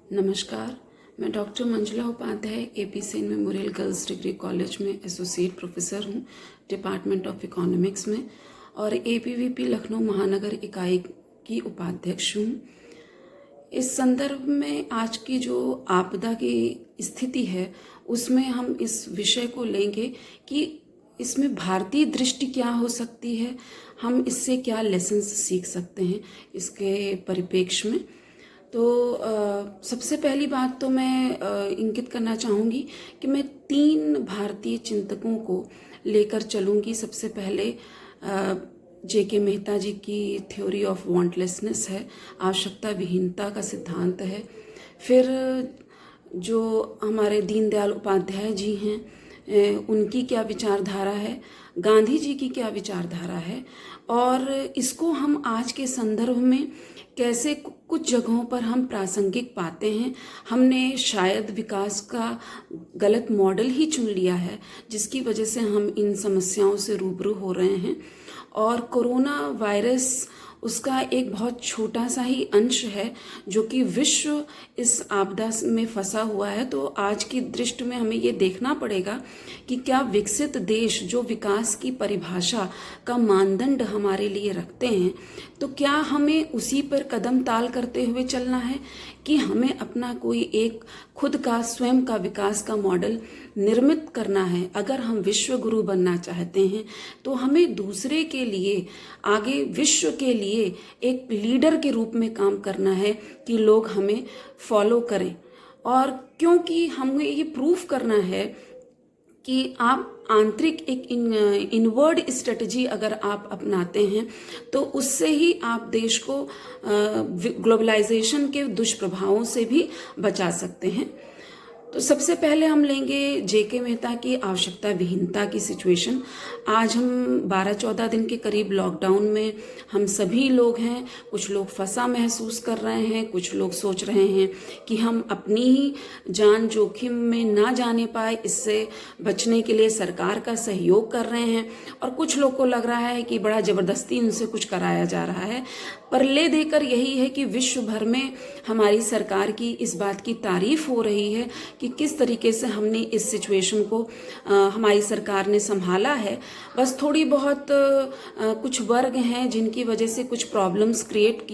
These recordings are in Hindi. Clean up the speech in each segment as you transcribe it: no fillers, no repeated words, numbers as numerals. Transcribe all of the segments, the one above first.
नमस्कार। मैं doctor Manjula Upadhyay AP Sen memorial girls degree college में एसोसिएट प्रोफेसर हूँ डिपार्टमेंट ऑफ इकोनॉमिक्स में और एपीवीपी लखनऊ महानगर इकाई की उपाध्यक्ष हूँ। इस संदर्भ में आज की जो आपदा की स्थिति है उसमें हम इस विषय को लेंगे कि इसमें भारतीय दृष्टि क्या हो सकती है, हम इससे क्या लेसन्स सीख सकते हैं इसके परिप्रेक्ष्य में। तो सबसे पहली बात तो मैं इंगित करना चाहूँगी कि मैं 3 भारतीय चिंतकों को लेकर चलूँगी। सबसे पहले जेके मेहता जी की थ्योरी ऑफ वांटलेसनेस है, आवश्यकता विहीनता का सिद्धांत है। फिर जो हमारे दीनदयाल उपाध्याय जी हैं उनकी क्या विचारधारा है, गांधी जी की क्या विचारधारा है और इसको हम आज के संदर्भ में कैसे कुछ जगहों पर हम प्रासंगिक पाते हैं। हमने शायद विकास का गलत मॉडल ही चुन लिया है जिसकी वजह से हम इन समस्याओं से रूबरू हो रहे हैं और कोरोना वायरस उसका एक बहुत छोटा सा ही अंश है जो कि विश्व इस आपदा में फंसा हुआ है। तो आज की दृष्टि में हमें ये देखना पड़ेगा कि क्या विकसित देश जो विकास की परिभाषा का मानदंड हमारे लिए रखते हैं तो क्या हमें उसी पर कदम ताल करते हुए चलना है कि हमें अपना कोई एक खुद का स्वयं का विकास का मॉडल निर्मित करना है। अगर हम विश्व गुरु बनना चाहते हैं तो हमें दूसरे के लिए, आगे विश्व के लिए एक लीडर के रूप में काम करना है कि लोग हमें फॉलो करें। और क्योंकि हमें ये प्रूफ करना है कि आप आंतरिक एक इनवर्ड स्ट्रेटजी अगर आप अपनाते हैं तो उससे ही आप देश को ग्लोबलाइजेशन के दुष्प्रभावों से भी बचा सकते हैं। तो सबसे पहले हम लेंगे जेके मेहता की आवश्यकता विहीनता की सिचुएशन। आज हम 12-14 दिन के करीब लॉकडाउन में हम सभी लोग हैं। कुछ लोग फंसा महसूस कर रहे हैं, कुछ लोग सोच रहे हैं कि हम अपनी ही जान जोखिम में ना जाने पाए, इससे बचने के लिए सरकार का सहयोग कर रहे हैं और कुछ लोग को लग रहा है कि बड़ा ज़बरदस्ती उनसे कुछ कराया जा रहा है। पर ले देकर यही है कि विश्व भर में हमारी सरकार की इस बात की तारीफ हो रही है कि किस तरीके से हमने इस सिचुएशन को हमारी सरकार ने संभाला है। बस थोड़ी बहुत कुछ वर्ग हैं जिनकी वजह से कुछ प्रॉब्लम्स क्रिएट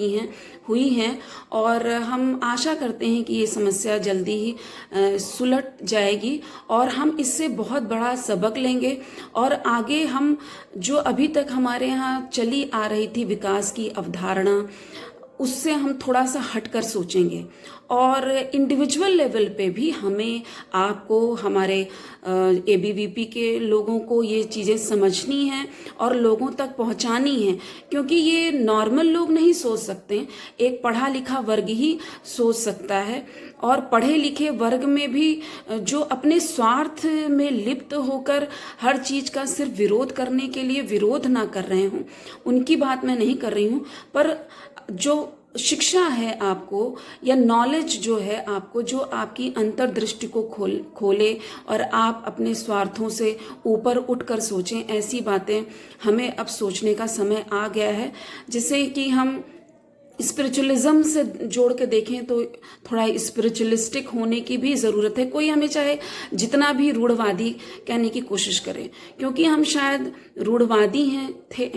हुई हैं और हम आशा करते हैं कि ये समस्या जल्दी ही सुलट जाएगी और हम इससे बहुत बड़ा सबक लेंगे और आगे हम जो अभी तक हमारे यहाँ चली आ रही थी विकास की अवधारणा उससे हम थोड़ा सा हटकर सोचेंगे और इंडिविजुअल लेवल पे भी हमें, आपको, हमारे एबीवीपी के लोगों को ये चीज़ें समझनी हैं और लोगों तक पहुंचानी है क्योंकि ये नॉर्मल लोग नहीं सोच सकते, एक पढ़ा लिखा वर्ग ही सोच सकता है। और पढ़े लिखे वर्ग में भी जो अपने स्वार्थ में लिप्त होकर हर चीज़ का सिर्फ विरोध करने के लिए विरोध ना कर रहे हों, उनकी बात मैं नहीं कर रही हूँ, पर जो शिक्षा है आपको या नॉलेज जो है आपको, जो आपकी अंतर्दृष्टि को खोले और आप अपने स्वार्थों से ऊपर उठकर सोचें, ऐसी बातें हमें अब सोचने का समय आ गया है। जिससे कि हम स्पिरिचुअलिज्म से जोड़ के देखें तो थोड़ा स्पिरिचुअलिस्टिक होने की भी ज़रूरत है। कोई हमें चाहे जितना भी रूढ़वादी कहने की कोशिश करे, क्योंकि हम शायद रूढ़वादी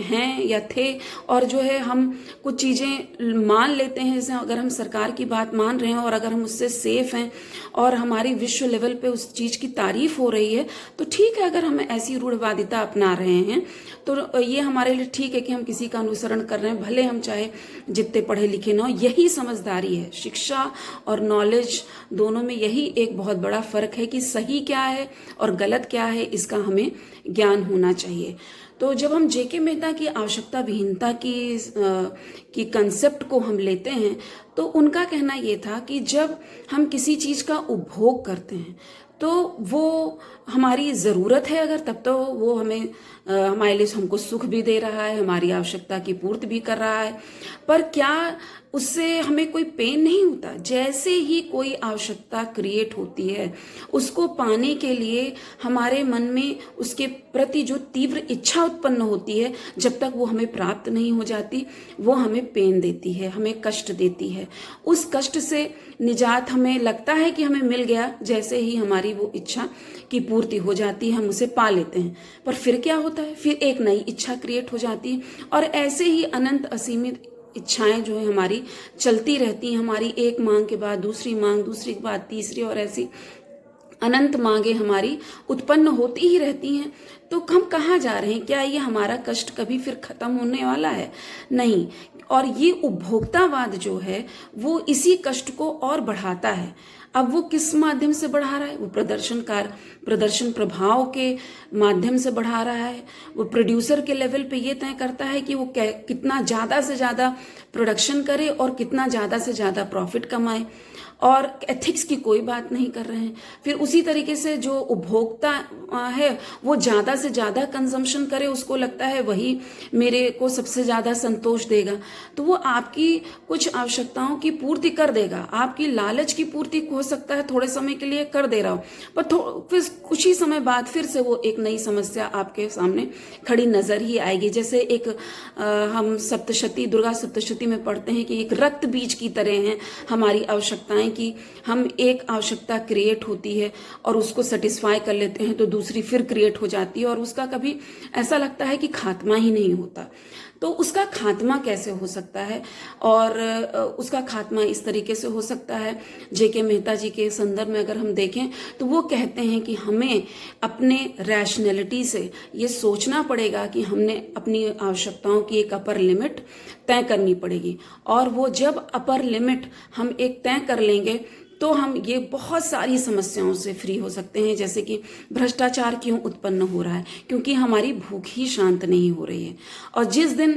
हैं या थे और जो है हम कुछ चीज़ें मान लेते हैं। जैसे अगर हम सरकार की बात मान रहे हैं और अगर हम उससे सेफ हैं और हमारी विश्व लेवल पे उस चीज़ की तारीफ हो रही है तो ठीक है। अगर हम ऐसी रूढ़वादिता अपना रहे हैं तो ये हमारे लिए ठीक है कि हम किसी का अनुसरण कर रहे हैं, भले हम चाहे जितने पढ़े लिखे ना हो। यही समझदारी है। शिक्षा और नॉलेज दोनों में यही एक बहुत बड़ा फर्क है कि सही क्या है और गलत क्या है, इसका हमें ज्ञान होना चाहिए। तो जब हम जेके मेहता की आवश्यकता विहीनता की कंसेप्ट को हम लेते हैं तो उनका कहना ये था कि जब हम किसी चीज़ का उपभोग करते हैं तो वो हमारी ज़रूरत है अगर, तब तो वो हमें हमारे लिए हमको सुख भी दे रहा है, हमारी आवश्यकता की पूर्ति भी कर रहा है। पर क्या उससे हमें कोई पेन नहीं होता। जैसे ही कोई आवश्यकता क्रिएट होती है, उसको पाने के लिए हमारे मन में उसके प्रति जो तीव्र इच्छा उत्पन्न होती है, जब तक वो हमें प्राप्त नहीं हो जाती, वो हमें पेन देती है, हमें कष्ट देती है। उस कष्ट से निजात हमें लगता है कि हमें मिल गया, जैसे ही हमारी वो इच्छा की पूर्ति हो जाती है हम उसे पा लेते हैं। पर फिर क्या होता है, फिर एक नई इच्छा क्रिएट हो जाती है और ऐसे ही अनंत असीमित इच्छाएं जो है हमारी चलती रहती हैं। हमारी एक मांग के बाद दूसरी मांग, दूसरी के बाद तीसरी, और ऐसी अनंत मांगे हमारी उत्पन्न होती ही रहती हैं। तो हम कहाँ जा रहे हैं? क्या ये हमारा कष्ट कभी फिर खत्म होने वाला है? नहीं। और ये उपभोक्तावाद जो है वो इसी कष्ट को और बढ़ाता है। अब वो किस माध्यम से बढ़ा रहा है? वो प्रदर्शन प्रभाव के माध्यम से बढ़ा रहा है। वो प्रोड्यूसर के लेवल पे ये तय करता है कि वो कितना ज़्यादा से ज़्यादा प्रोडक्शन करे और कितना ज़्यादा से ज़्यादा प्रॉफिट कमाए, और एथिक्स की कोई बात नहीं कर रहे हैं। फिर उसी तरीके से जो उपभोक्ता है वो ज़्यादा से ज़्यादा कंजम्पशन करे, उसको लगता है वही मेरे को सबसे ज़्यादा संतोष देगा, तो वो आपकी कुछ आवश्यकताओं की पूर्ति कर देगा। आपकी लालच की पूर्ति हो सकता है थोड़े समय के लिए कर दे रहा हो, पर फिर कुछ ही समय बाद फिर से वो एक नई समस्या आपके सामने खड़ी नजर ही आएगी। जैसे एक हम सप्तशती, दुर्गा सप्तशती में पढ़ते हैं कि एक रक्त बीज की तरह है हमारी आवश्यकताएं, कि हम एक आवश्यकता क्रिएट होती है और उसको सेटिस्फाई कर लेते हैं तो दूसरी फिर क्रिएट हो जाती है और उसका कभी ऐसा लगता है कि खात्मा ही नहीं होता। तो उसका खात्मा कैसे हो सकता है? और उसका खात्मा इस तरीके से हो सकता है, जेके मेहता जी के संदर्भ में अगर हम देखें तो वो कहते हैं कि हमें अपने रैशनैलिटी से ये सोचना पड़ेगा कि हमने अपनी आवश्यकताओं की एक अपर लिमिट तय करनी पड़ेगी, और वो जब अपर लिमिट हम एक तय कर लेंगे तो हम ये बहुत सारी समस्याओं से फ्री हो सकते हैं। जैसे कि भ्रष्टाचार क्यों उत्पन्न हो रहा है? क्योंकि हमारी भूख ही शांत नहीं हो रही है, और जिस दिन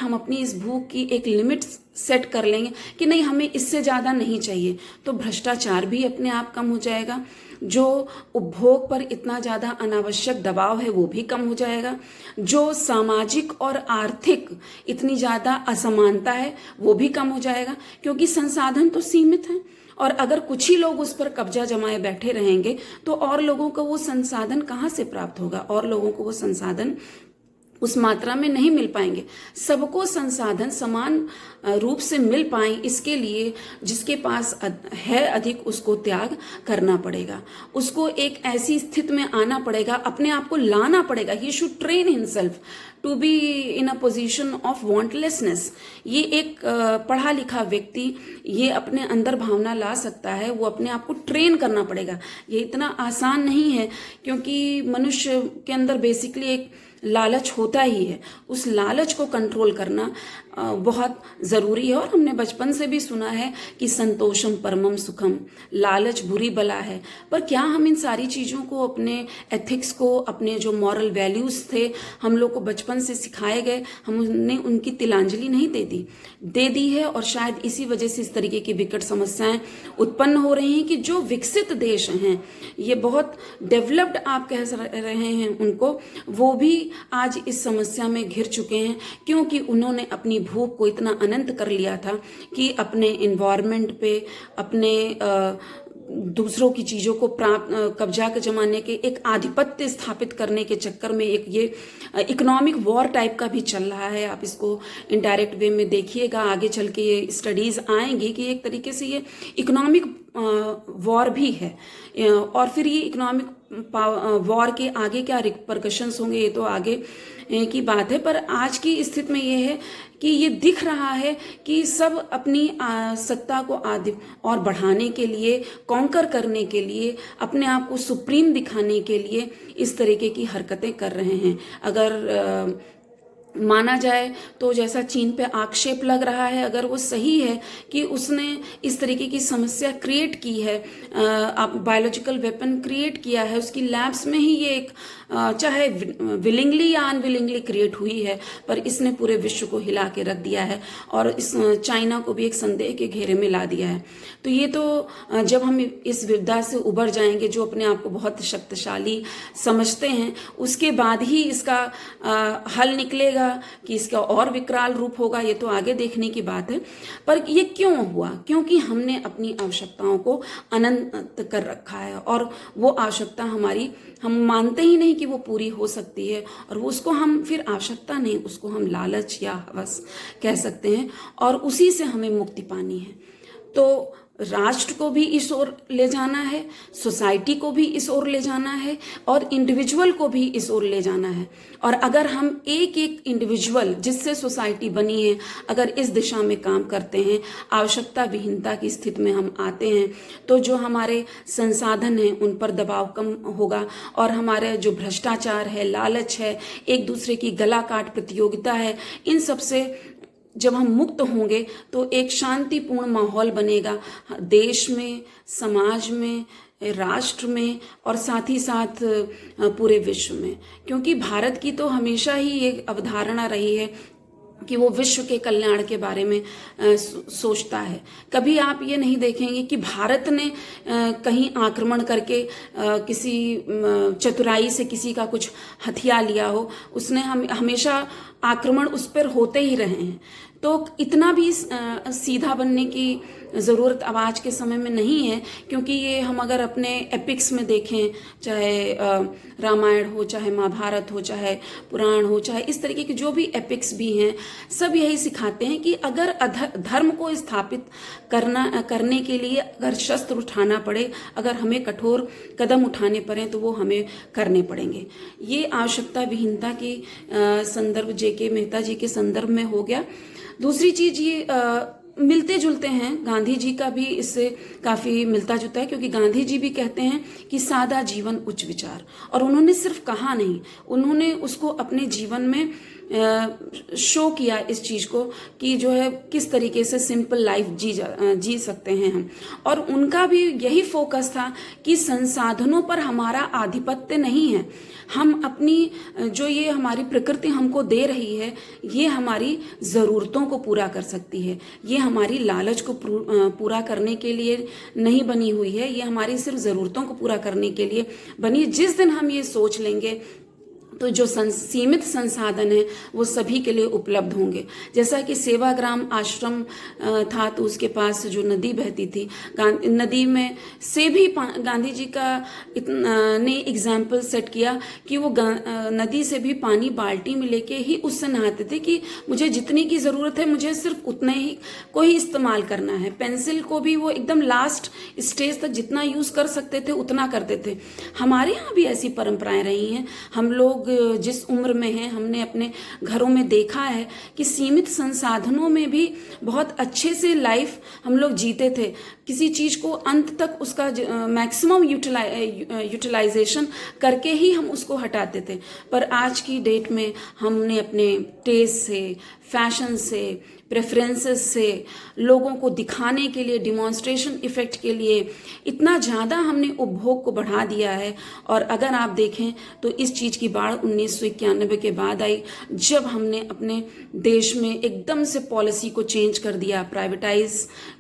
हम अपनी इस भूख की एक लिमिट सेट कर लेंगे कि नहीं हमें इससे ज़्यादा नहीं चाहिए, तो भ्रष्टाचार भी अपने आप कम हो जाएगा। जो उपभोग पर इतना ज़्यादा अनावश्यक दबाव है वो भी कम हो जाएगा। जो सामाजिक और आर्थिक इतनी ज़्यादा असमानता है वो भी कम हो जाएगा, क्योंकि संसाधन तो सीमित हैं, और अगर कुछ ही लोग उस पर कब्जा जमाए बैठे रहेंगे तो और लोगों को वो संसाधन कहाँ से प्राप्त होगा? और लोगों को वो संसाधन उस मात्रा में नहीं मिल पाएंगे। सबको संसाधन समान रूप से मिल पाए, इसके लिए जिसके पास है अधिक उसको त्याग करना पड़ेगा, उसको एक ऐसी स्थिति में आना पड़ेगा, अपने आप को लाना पड़ेगा। He should train himself to be in a position of wantlessness. ये एक पढ़ा लिखा व्यक्ति ये अपने अंदर भावना ला सकता है, वो अपने आप को ट्रेन करना पड़ेगा। ये इतना आसान नहीं है, क्योंकि मनुष्य के अंदर बेसिकली एक लालच होता ही है। उस लालच को कंट्रोल करना बहुत ज़रूरी है। और हमने बचपन से भी सुना है कि संतोषम परमम सुखम, लालच बुरी बला है। पर क्या हम इन सारी चीज़ों को, अपने एथिक्स को, अपने जो मॉरल वैल्यूज़ थे हम लोग को बचपन से सिखाए गए, हमने उनकी तिलांजलि नहीं दे दी है। और शायद इसी वजह से इस तरीके की विकट समस्याएं उत्पन्न हो रही हैं कि जो विकसित देश हैं, ये बहुत डेवलप्ड आप कह रहे हैं उनको, वो भी आज इस समस्या में घिर चुके हैं, क्योंकि उन्होंने अपनी भूख को इतना अनंत कर लिया था कि अपने इन्वायरमेंट पे, अपने दूसरों की चीज़ों को कब्जा के जमाने के, एक आधिपत्य स्थापित करने के चक्कर में एक ये इकोनॉमिक वॉर टाइप का भी चल रहा है। आप इसको इनडायरेक्ट वे में देखिएगा, आगे चल के ये स्टडीज़ आएंगी कि एक तरीके से ये इकोनॉमिक वॉर भी है। और फिर ये इकोनॉमिक वॉर के आगे क्या रिपरकशंस होंगे ये तो आगे की बात है। पर आज की स्थिति में ये है कि ये दिख रहा है कि सब अपनी सत्ता को आदि और बढ़ाने के लिए, कॉन्कर करने के लिए, अपने आप को सुप्रीम दिखाने के लिए इस तरीके की हरकतें कर रहे हैं। अगर माना जाए तो जैसा चीन पे आक्षेप लग रहा है, अगर वो सही है कि उसने इस तरीके की समस्या क्रिएट की है, बायोलॉजिकल वेपन क्रिएट किया है, उसकी लैब्स में ही ये एक चाहे विलिंगली या अनविलिंगली क्रिएट हुई है, पर इसने पूरे विश्व को हिला के रख दिया है और इस चाइना को भी एक संदेह के घेरे में ला दिया है। तो ये तो जब हम इस विपदा से उबर जाएंगे, जो अपने आप को बहुत शक्तिशाली समझते हैं, उसके बाद ही इसका हल निकलेगा होगा कि इसका और विकराल रूप होगा, ये तो आगे देखने की बात है। पर ये क्यों हुआ? क्योंकि हमने अपनी आवश्यकताओं को अनंत कर रखा है, और वो आवश्यकता हमारी, हम मानते ही नहीं कि वो पूरी हो सकती है, और वो उसको हम फिर आवश्यकता नहीं, उसको हम लालच या हवस कह सकते हैं, और उसी से हमें मुक्ति पानी है। तो राष्ट्र को भी इस ओर ले जाना है, सोसाइटी को भी इस ओर ले जाना है, और इंडिविजुअल को भी इस ओर ले जाना है। और अगर हम एक एक इंडिविजुअल जिससे सोसाइटी बनी है, अगर इस दिशा में काम करते हैं, आवश्यकता विहीनता की स्थिति में हम आते हैं, तो जो हमारे संसाधन हैं उन पर दबाव कम होगा, और हमारे जो भ्रष्टाचार है, लालच है, एक दूसरे की गला काट प्रतियोगिता है, इन सब से जब हम मुक्त होंगे तो एक शांतिपूर्ण माहौल बनेगा देश में, समाज में, राष्ट्र में, और साथ ही साथ पूरे विश्व में। क्योंकि भारत की तो हमेशा ही एक अवधारणा रही है कि वो विश्व के कल्याण के बारे में सोचता है। कभी आप ये नहीं देखेंगे कि भारत ने कहीं आक्रमण करके किसी चतुराई से किसी का कुछ हथिया लिया हो। उसने हमेशा आक्रमण उस पर होते ही रहे हैं। तो इतना भी सीधा बनने की ज़रूरत अब आज के समय में नहीं है, क्योंकि ये हम अगर अपने एपिक्स में देखें, चाहे रामायण हो, चाहे महाभारत हो, चाहे पुराण हो, चाहे इस तरीके के जो भी एपिक्स भी हैं, सब यही सिखाते हैं कि अगर धर्म को स्थापित करने के लिए अगर शस्त्र उठाना पड़े, अगर हमें कठोर कदम उठाने पड़े, तो वो हमें करने पड़ेंगे। ये आवश्यकता विहीनता की संदर्भ जेके मेहता जी के संदर्भ में हो गया। दूसरी चीज ये मिलते जुलते हैं, गांधी जी का भी इससे काफ़ी मिलता जुलता है, क्योंकि गांधी जी भी कहते हैं कि सादा जीवन उच्च विचार, और उन्होंने सिर्फ कहा नहीं, उन्होंने उसको अपने जीवन में शो किया इस चीज़ को कि जो है किस तरीके से सिंपल लाइफ जी सकते हैं हम। और उनका भी यही फोकस था कि संसाधनों पर हमारा आधिपत्य नहीं है, हम अपनी जो ये हमारी प्रकृति हमको दे रही है, ये हमारी ज़रूरतों को पूरा कर सकती है, ये हमारी लालच को पूरा करने के लिए नहीं बनी हुई है, ये हमारी सिर्फ ज़रूरतों को पूरा करने के लिए बनी। जिस दिन हम ये सोच लेंगे तो जो सीमित संसाधन है वो सभी के लिए उपलब्ध होंगे। जैसा कि सेवाग्राम आश्रम था, तो उसके पास जो नदी बहती थी, नदी में से भी गांधी जी का ने एग्जाम्पल सेट किया कि वो नदी से भी पानी बाल्टी में लेके ही उससे नहाते थे, कि मुझे जितनी की ज़रूरत है मुझे सिर्फ उतने ही को ही इस्तेमाल करना है। पेंसिल को भी वो एकदम लास्ट स्टेज तक जितना यूज़ कर सकते थे उतना करते थे। हमारे यहाँ भी ऐसी परंपराएं रही हैं। हम लोग जिस उम्र में हैं, हमने अपने घरों में देखा है कि सीमित संसाधनों में भी बहुत अच्छे से लाइफ हम लोग जीते थे। किसी चीज़ को अंत तक उसका मैक्सिमम यूटिलाइजेशन करके ही हम उसको हटाते थे। पर आज की डेट में हमने अपने टेस्ट से, फैशन से, प्रेफरेंसेस से, लोगों को दिखाने के लिए, डिमॉन्स्ट्रेशन इफेक्ट के लिए इतना ज़्यादा हमने उपभोग को बढ़ा दिया है। और अगर आप देखें तो इस चीज़ की बाढ़ 1991 के बाद आई, जब हमने अपने देश में एकदम से पॉलिसी को चेंज कर दिया।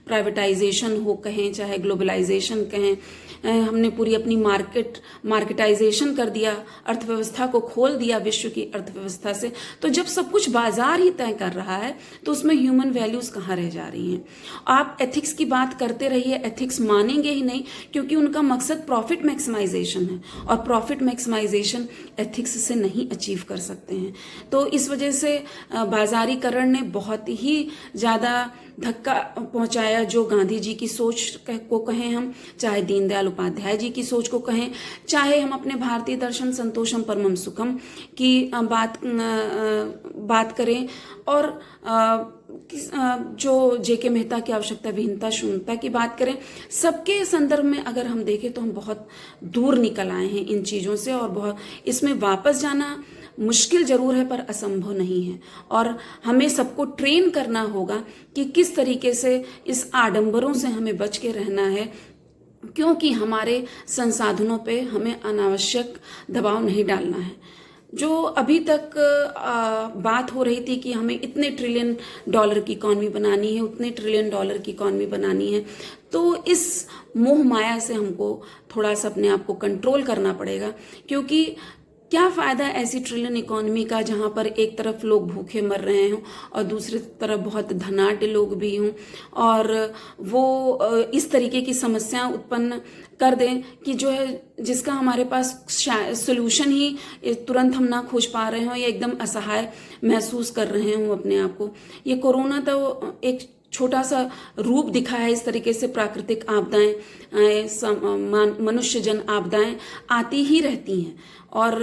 प्राइवेटाइजेशन हो कहें, चाहे ग्लोबलाइजेशन कहें, हमने पूरी अपनी मार्केटाइजेशन कर दिया, अर्थव्यवस्था को खोल दिया विश्व की अर्थव्यवस्था से। तो जब सब कुछ बाजार ही तय कर रहा है तो उसमें ह्यूमन वैल्यूज कहाँ रह जा रही हैं? आप एथिक्स की बात करते रहिए, एथिक्स मानेंगे ही नहीं, क्योंकि उनका मकसद प्रॉफिट मैक्सिमाइजेशन है, और प्रॉफिट मैक्सिमाइजेशन एथिक्स से नहीं अचीव कर सकते हैं। तो इस वजह से बाजारीकरण ने बहुत ही ज़्यादा धक्का पहुंचाया। जो गांधी जी की सोच को कहें हम, चाहे दीनदयाल उपाध्याय जी की सोच को कहें, चाहे हम अपने भारतीय दर्शन संतोषम परमम सुखम की बात करें, और जो जेके मेहता की आवश्यकता विहीनता शून्यता की बात करें, सबके संदर्भ में अगर हम देखें तो हम बहुत दूर निकल आए हैं इन चीज़ों से, और बहुत इसमें वापस जाना मुश्किल जरूर है पर असंभव नहीं है। और हमें सबको ट्रेन करना होगा कि किस तरीके से इस आडंबरों से हमें बच के रहना है, क्योंकि हमारे संसाधनों पे हमें अनावश्यक दबाव नहीं डालना है। जो अभी तक बात हो रही थी कि हमें इतने ट्रिलियन डॉलर की इकॉनमी बनानी है, उतने ट्रिलियन डॉलर की इकॉनमी बनानी है, तो इस मोह माया से हमको थोड़ा सा अपने आप को कंट्रोल करना पड़ेगा, क्योंकि क्या फ़ायदा ऐसी ट्रिलियन इकोनॉमी का जहाँ पर एक तरफ लोग भूखे मर रहे हों और दूसरी तरफ बहुत धनाढ्य लोग भी हों, और वो इस तरीके की समस्या उत्पन्न कर दें कि जो है जिसका हमारे पास सोल्यूशन ही तुरंत हम ना खोज पा रहे हों या एकदम असहाय महसूस कर रहे हों अपने आप को। ये कोरोना तो एक छोटा सा रूप दिखा है इस तरीके से। प्राकृतिक आपदाएं, मनुष्यजन आपदाएं आती ही रहती हैं और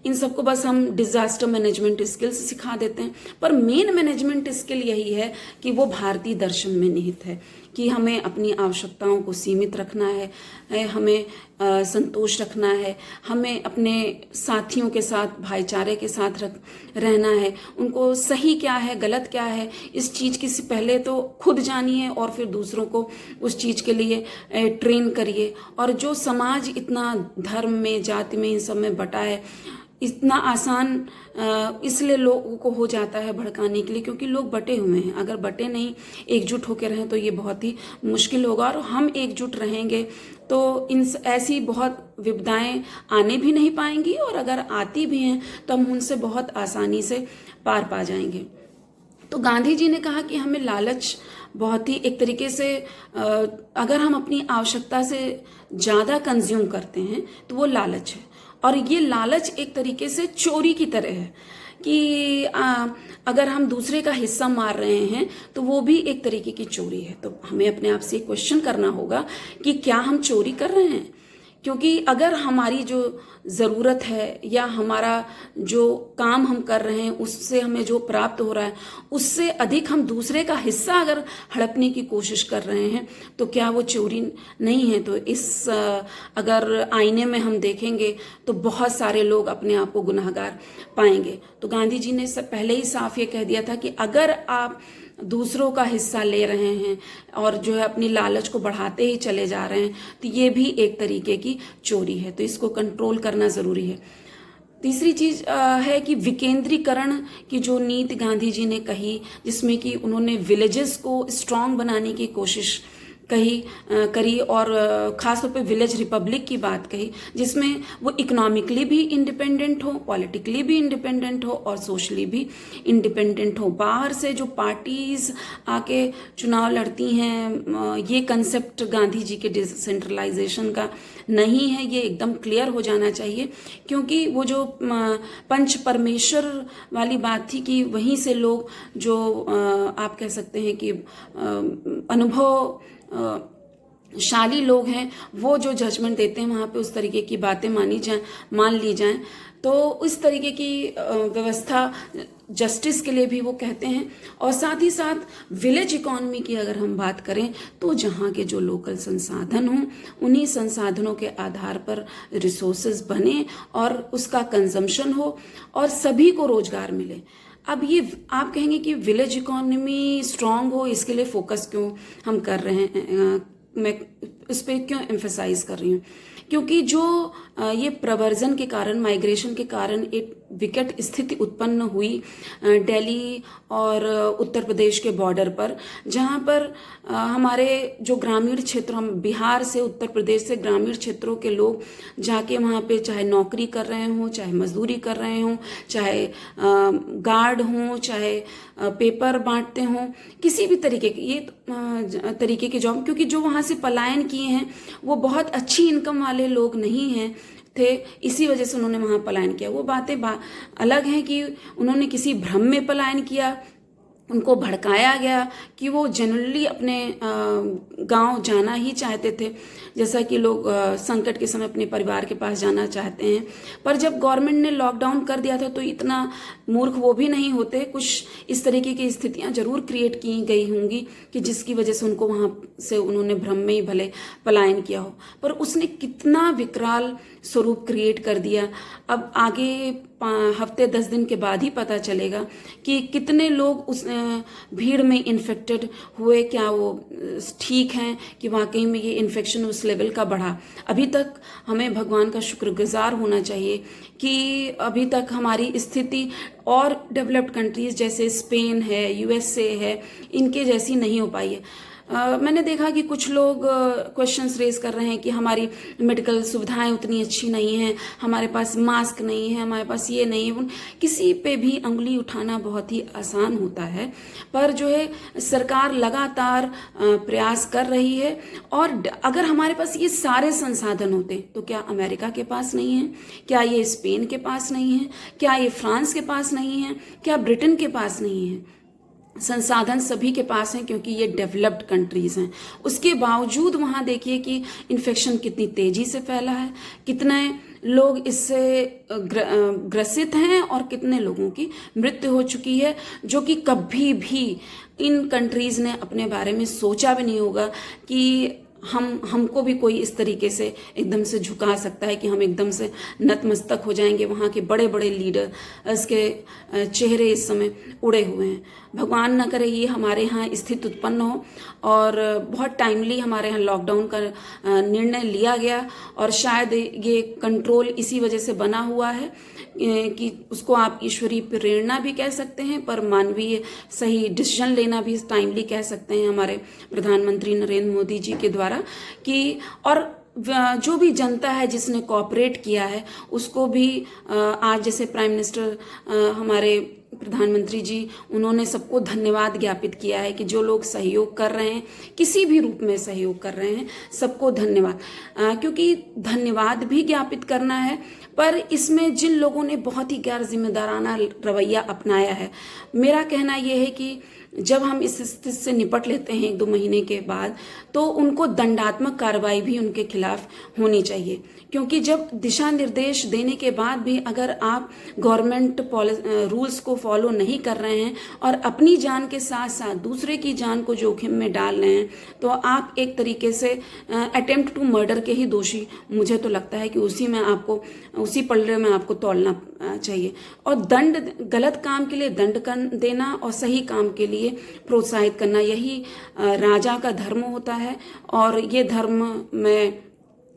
इन सबको बस हम डिजास्टर मैनेजमेंट स्किल्स सिखा देते हैं, पर मेन मैनेजमेंट स्किल यही है कि वो भारतीय दर्शन में निहित है कि हमें अपनी आवश्यकताओं को सीमित रखना है, हमें संतोष रखना है, हमें अपने साथियों के साथ भाईचारे के साथ रहना है, उनको सही क्या है गलत क्या है इस चीज़ की पहले तो खुद जानिए और फिर दूसरों को उस चीज़ के लिए ट्रेन करिए। और जो समाज इतना धर्म में, जाति में, इन सब में बटा है, इतना आसान इसलिए लोगों को हो जाता है भड़काने के लिए क्योंकि लोग बटे हुए हैं। अगर बटे नहीं, एकजुट होकर रहें तो ये बहुत ही मुश्किल होगा, और हम एकजुट रहेंगे तो इन ऐसी बहुत विपदाएं आने भी नहीं पाएंगी, और अगर आती भी हैं तो हम उनसे बहुत आसानी से पार पा जाएंगे। तो गांधी जी ने कहा कि हमें लालच बहुत ही एक तरीके से अगर हम अपनी आवश्यकता से ज़्यादा कंज्यूम करते हैं तो वो लालच है, और ये लालच एक तरीके से चोरी की तरह है कि अगर हम दूसरे का हिस्सा मार रहे हैं तो वो भी एक तरीके की चोरी है। तो हमें अपने आप से क्वेश्चन करना होगा कि क्या हम चोरी कर रहे हैं, क्योंकि अगर हमारी जो ज़रूरत है या हमारा जो काम हम कर रहे हैं उससे हमें जो प्राप्त हो रहा है उससे अधिक हम दूसरे का हिस्सा अगर हड़पने की कोशिश कर रहे हैं तो क्या वो चोरी नहीं है। तो इस अगर आईने में हम देखेंगे तो बहुत सारे लोग अपने आप को गुनहगार पाएंगे। तो गांधी जी ने पहले ही साफ ये कह दिया था कि अगर आप दूसरों का हिस्सा ले रहे हैं और जो है अपनी लालच को बढ़ाते ही चले जा रहे हैं तो ये भी एक तरीके की चोरी है। तो इसको कंट्रोल करना ज़रूरी है। तीसरी चीज़ है कि विकेंद्रीकरण की जो नीति गांधी जी ने कही, जिसमें कि उन्होंने विलेजेस को स्ट्रांग बनाने की कोशिश करी और ख़ासतौर पे विलेज रिपब्लिक की बात कही, जिसमें वो इकोनॉमिकली भी इंडिपेंडेंट हो, पॉलिटिकली भी इंडिपेंडेंट हो और सोशली भी इंडिपेंडेंट हो। बाहर से जो पार्टीज आके चुनाव लड़ती हैं, ये कंसेप्ट गांधी जी के डिसेंट्रलाइजेशन का नहीं है, ये एकदम क्लियर हो जाना चाहिए। क्योंकि वो जो पंच परमेश्वर वाली बात थी कि वहीं से लोग जो आप कह सकते हैं कि अनुभव शाली लोग हैं वो जो जजमेंट देते हैं वहाँ पे उस तरीके की बातें मान ली जाएं, तो इस तरीके की व्यवस्था जस्टिस के लिए भी वो कहते हैं। और साथ ही साथ विलेज इकोनॉमी की अगर हम बात करें तो जहाँ के जो लोकल संसाधन हों उन्हीं संसाधनों के आधार पर रिसोर्सेज बने और उसका कंजम्पशन हो और सभी को रोजगार मिले। अब ये आप कहेंगे कि विलेज इकोनॉमी स्ट्रांग हो, इसके लिए फोकस क्यों हम कर रहे हैं, मैं इस पर क्यों एम्फेसाइज कर रही हूँ, क्योंकि जो ये प्रवर्जन के कारण, माइग्रेशन के कारण एक विकट स्थिति उत्पन्न हुई दिल्ली और उत्तर प्रदेश के बॉर्डर पर, जहाँ पर हमारे जो ग्रामीण क्षेत्र, हम बिहार से उत्तर प्रदेश से ग्रामीण क्षेत्रों के लोग जाके वहाँ पे चाहे नौकरी कर रहे हों, चाहे मजदूरी कर रहे हों, चाहे गार्ड हों, चाहे पेपर बांटते हों, किसी भी तरीके की ये तरीके की जॉब, क्योंकि जो वहाँ से पलायन किए हैं वो बहुत अच्छी इनकम वाले लोग नहीं हैं थे, इसी वजह से उन्होंने वहाँ पलायन किया। वो बातें अलग हैं कि उन्होंने किसी भ्रम में पलायन किया, उनको भड़काया गया कि वो जनरली अपने गांव जाना ही चाहते थे, जैसा कि लोग संकट के समय अपने परिवार के पास जाना चाहते हैं। पर जब गवर्नमेंट ने लॉकडाउन कर दिया था तो इतना मूर्ख वो भी नहीं होते, कुछ इस तरीके की स्थितियां जरूर क्रिएट की गई होंगी कि जिसकी वजह से उनको वहां से उन्होंने भ्रम में ही भले पलायन किया हो, पर उसने कितना विकराल स्वरूप क्रिएट कर दिया। अब आगे हफ्ते 10 दिन के बाद ही पता चलेगा कि कितने लोग उस भीड़ में इन्फेक्टेड हुए, क्या वो ठीक हैं कि वाकई में ये इन्फेक्शन उस लेवल का बढ़ा। अभी तक हमें भगवान का शुक्रगुजार होना चाहिए कि अभी तक हमारी स्थिति और डेवलप्ड कंट्रीज जैसे स्पेन है, यूएसए है, इनके जैसी नहीं हो पाई है। मैंने देखा कि कुछ लोग क्वेश्चंस रेज कर रहे हैं कि हमारी मेडिकल सुविधाएं उतनी अच्छी नहीं हैं, हमारे पास मास्क नहीं है, हमारे पास ये नहीं है। किसी पे भी अंगुली उठाना बहुत ही आसान होता है, पर जो है सरकार लगातार प्रयास कर रही है। और अगर हमारे पास ये सारे संसाधन होते तो क्या अमेरिका के पास नहीं है, क्या ये स्पेन के पास नहीं है, क्या ये फ्रांस के पास नहीं है, क्या ब्रिटेन के पास नहीं है? संसाधन सभी के पास हैं, क्योंकि ये डेवलप्ड कंट्रीज हैं। उसके बावजूद वहाँ देखिए कि इन्फेक्शन कितनी तेजी से फैला है, कितने लोग इससे ग्रसित हैं और कितने लोगों की मृत्यु हो चुकी है, जो कि कभी भी इन कंट्रीज ने अपने बारे में सोचा भी नहीं होगा कि हमको भी कोई इस तरीके से एकदम से झुका सकता है कि हम एकदम से नतमस्तक हो जाएंगे। वहाँ के बड़े बड़े लीडर्स के चेहरे इस समय उड़े हुए हैं। भगवान न करे ये हमारे यहाँ स्थिति उत्पन्न हो। और बहुत टाइमली हमारे यहाँ लॉकडाउन का निर्णय लिया गया, और शायद ये कंट्रोल इसी वजह से बना हुआ है कि उसको आप ईश्वरीय प्रेरणा भी कह सकते हैं, पर मानवीय सही डिसीजन लेना भी टाइमली कह सकते हैं हमारे प्रधानमंत्री नरेंद्र मोदी जी के द्वारा। कि और जो भी जनता है जिसने कोऑपरेट किया है उसको भी आज जैसे प्राइम मिनिस्टर हमारे प्रधानमंत्री जी, उन्होंने सबको धन्यवाद ज्ञापित किया है कि जो लोग सहयोग कर रहे हैं, किसी भी रूप में सहयोग कर रहे हैं, सबको धन्यवाद। क्योंकि धन्यवाद भी ज्ञापित करना है, पर इसमें जिन लोगों ने बहुत ही गैर जिम्मेदाराना रवैया अपनाया है, मेरा कहना यह है कि जब हम इस स्थिति से निपट लेते हैं 1-2 महीने के बाद, तो उनको दंडात्मक कार्रवाई भी उनके खिलाफ होनी चाहिए। क्योंकि जब दिशा निर्देश देने के बाद भी अगर आप गवर्नमेंट रूल्स को फॉलो नहीं कर रहे हैं और अपनी जान के साथ साथ दूसरे की जान को जोखिम में डाल रहे हैं, तो आप एक तरीके से अटेम्प्ट टू मर्डर के ही दोषी, मुझे तो लगता है कि उसी पल्ले में आपको तौलना चाहिए। और दंड, गलत काम के लिए दंड देना और सही काम के लिए प्रोत्साहित करना, यही राजा का धर्म होता है। और ये धर्म मैं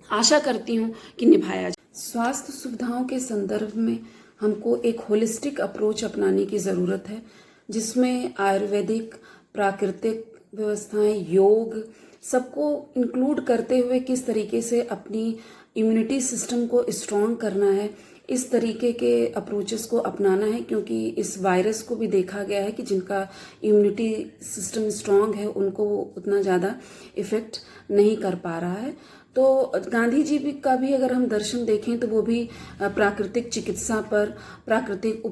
आशा करती हूँ कि निभाया जाए। स्वास्थ्य सुविधाओं के संदर्भ में हमको एक होलिस्टिक अप्रोच अपनाने की ज़रूरत है, जिसमें आयुर्वेदिक, प्राकृतिक व्यवस्थाएं, योग, सबको इंक्लूड करते हुए किस तरीके से अपनी इम्यूनिटी सिस्टम को स्ट्रॉन्ग करना है, इस तरीके के अप्रोचेस को अपनाना है। क्योंकि इस वायरस को भी देखा गया है कि जिनका इम्यूनिटी सिस्टम स्ट्रॉन्ग है उनको उतना ज़्यादा इफ़ेक्ट नहीं कर पा रहा है। तो गांधी जी का भी अगर हम दर्शन देखें तो वो भी प्राकृतिक चिकित्सा पर, प्राकृतिक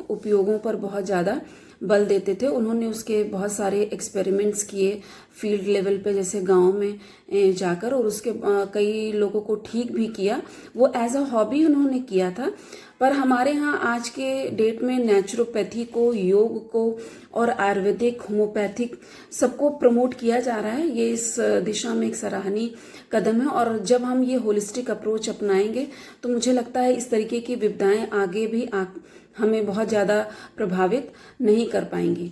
उपयोगों पर बहुत ज़्यादा बल देते थे। उन्होंने उसके बहुत सारे एक्सपेरिमेंट्स किए फील्ड लेवल पे, जैसे गांव में जाकर, और उसके कई लोगों को ठीक भी किया। वो एज अ हॉबी उन्होंने किया था। पर हमारे यहाँ आज के डेट में नेचुरोपैथी को, योग को और आयुर्वेदिक, होम्योपैथिक सबको प्रमोट किया जा रहा है। ये इस दिशा में एक सराहनीय कदम है। और जब हम ये होलिस्टिक अप्रोच अपनाएंगे तो मुझे लगता है इस तरीके की विपदाएं आगे भी हमें बहुत ज़्यादा प्रभावित नहीं कर पाएंगी।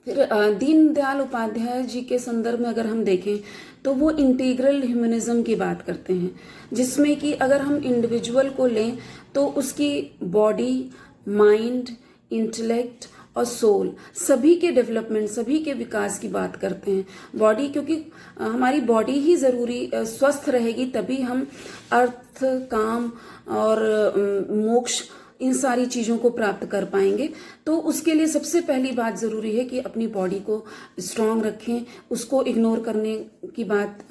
फिर दीनदयाल उपाध्याय जी के संदर्भ में अगर हम देखें तो वो इंटीग्रल ह्यूमनिज्म की बात करते हैं, जिसमें कि अगर हम इंडिविजुअल को लें तो उसकी बॉडी, माइंड, इंटेलेक्ट और सोल, सभी के डेवलपमेंट, सभी के विकास की बात करते हैं। बॉडी, क्योंकि हमारी बॉडी ही ज़रूरी स्वस्थ रहेगी तभी हम अर्थ, काम और मोक्ष, इन सारी चीज़ों को प्राप्त कर पाएंगे। तो उसके लिए सबसे पहली बात ज़रूरी है कि अपनी बॉडी को स्ट्रांग रखें। उसको इग्नोर करने की बात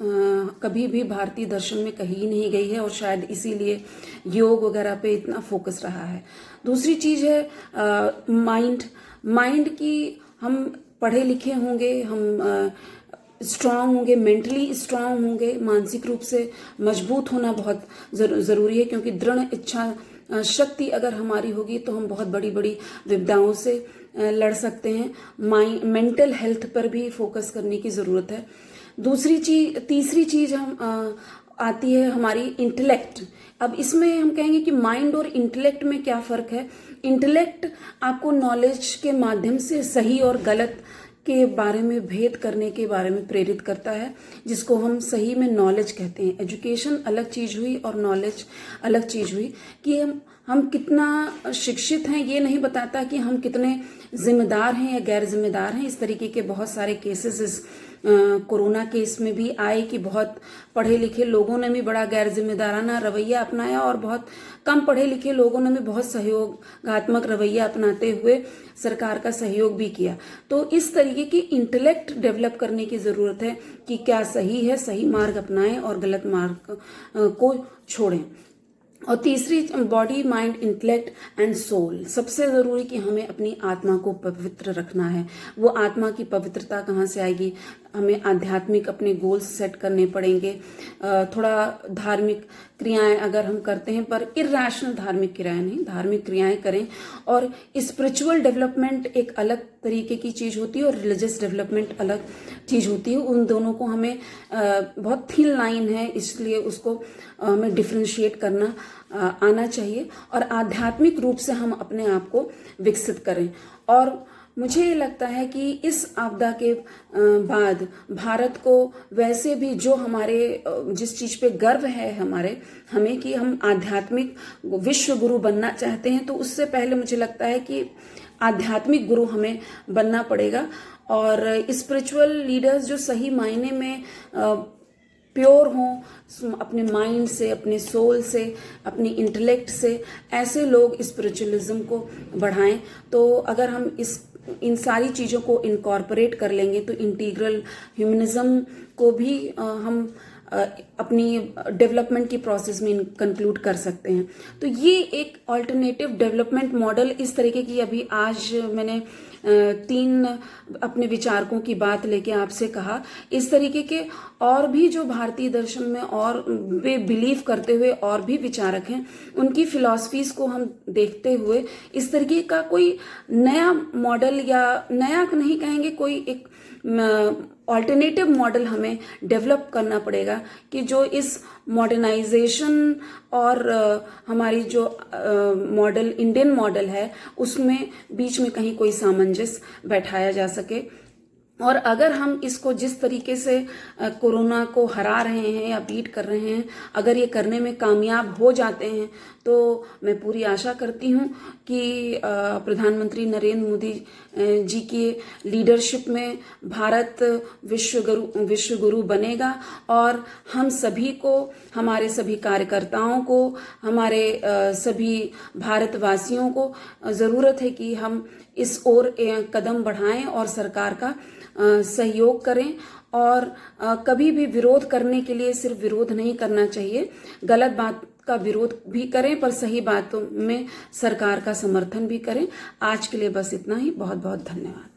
कभी भी भारतीय दर्शन में कही नहीं गई है, और शायद इसीलिए योग वगैरह पे इतना फोकस रहा है। दूसरी चीज़ है माइंड की, हम पढ़े लिखे होंगे, हम स्ट्रांग होंगे, मेंटली स्ट्रांग होंगे, मानसिक रूप से मजबूत होना बहुत ज़रूरी है। क्योंकि दृढ़ इच्छा शक्ति अगर हमारी होगी तो हम बहुत बड़ी बड़ी विपदाओं से लड़ सकते हैं। मेंटल हेल्थ पर भी फोकस करने की ज़रूरत है। तीसरी चीज़ हम आती है हमारी इंटेलेक्ट। अब इसमें हम कहेंगे कि माइंड और इंटेलेक्ट में क्या फ़र्क है। इंटेलेक्ट आपको नॉलेज के माध्यम से सही और गलत के बारे में भेद करने के बारे में प्रेरित करता है, जिसको हम सही में नॉलेज कहते हैं। एजुकेशन अलग चीज़ हुई और नॉलेज अलग चीज़ हुई। कि हम कितना शिक्षित हैं ये नहीं बताता कि हम कितने जिम्मेदार हैं या गैर जिम्मेदार हैं। इस तरीके के बहुत सारे केसेस इस कोरोना के इसमें भी आए कि बहुत पढ़े लिखे लोगों ने भी बड़ा गैर जिम्मेदाराना रवैया अपनाया और बहुत कम पढ़े लिखे लोगों ने भी बहुत सहयोगात्मक रवैया अपनाते हुए सरकार का सहयोग भी किया। तो इस तरीके की इंटेलेक्ट डेवलप करने की ज़रूरत है कि क्या सही है, सही मार्ग अपनाएं और गलत मार्ग को छोड़ें। और तीसरी, body, mind, intellect and soul. सबसे ज़रूरी कि हमें अपनी आत्मा को पवित्र रखना है। वो आत्मा की पवित्रता कहाँ से आएगी? हमें आध्यात्मिक अपने गोल्स सेट करने पड़ेंगे। थोड़ा धार्मिक क्रियाएं अगर हम करते हैं, पर इर्रेशनल धार्मिक क्रियाएं नहीं, धार्मिक क्रियाएं करें। और स्पिरिचुअल डेवलपमेंट एक अलग तरीके की चीज़ होती है और रिलीजियस डेवलपमेंट अलग चीज़ होती है। उन दोनों को हमें बहुत थिन लाइन है, इसलिए उसको हमें डिफ्रेंशिएट करना आना चाहिए और आध्यात्मिक रूप से हम अपने आप को विकसित करें। और मुझे ये लगता है कि इस आपदा के बाद भारत को वैसे भी जो हमारे जिस चीज़ पे गर्व है हमें कि हम आध्यात्मिक विश्व गुरु बनना चाहते हैं, तो उससे पहले मुझे लगता है कि आध्यात्मिक गुरु हमें बनना पड़ेगा। और स्पिरिचुअल लीडर्स जो सही मायने में प्योर हों अपने माइंड से, अपने सोल से, अपनी इंटेलेक्ट से, ऐसे लोग स्पिरिचुअलिज्म को बढ़ाएं। तो अगर हम इन सारी चीज़ों को इनकॉर्पोरेट कर लेंगे तो इंटीग्रल ह्यूमनिज्म को भी हम अपनी डेवलपमेंट की प्रोसेस में कंक्लूड कर सकते हैं। तो ये एक अल्टरनेटिव डेवलपमेंट मॉडल इस तरीके की, अभी आज मैंने 3 अपने विचारकों की बात लेके आपसे कहा। इस तरीके के और भी जो भारतीय दर्शन में और वे बिलीव करते हुए और भी विचारक हैं, उनकी फिलॉसफीज को हम देखते हुए इस तरीके का कोई नया मॉडल, या नया नहीं कहेंगे, कोई एक ऑल्टरनेटिव मॉडल हमें डेवलप करना पड़ेगा कि जो इस मॉडर्नाइजेशन और हमारी जो मॉडल, इंडियन मॉडल है, उसमें बीच में कहीं कोई सामंजस्य बैठाया जा सके। और अगर हम इसको जिस तरीके से कोरोना को हरा रहे हैं या बीट कर रहे हैं, अगर ये करने में कामयाब हो जाते हैं, तो मैं पूरी आशा करती हूँ कि प्रधानमंत्री नरेंद्र मोदी जी की लीडरशिप में भारत विश्व गुरु बनेगा। और हम सभी को, हमारे सभी कार्यकर्ताओं को, हमारे सभी भारतवासियों को ज़रूरत है कि हम इस ओर कदम बढ़ाएं और सरकार का सहयोग करें। और कभी भी विरोध करने के लिए सिर्फ विरोध नहीं करना चाहिए, गलत बात का विरोध भी करें, पर सही बातों में सरकार का समर्थन भी करें। आज के लिए बस इतना ही। बहुत बहुत धन्यवाद।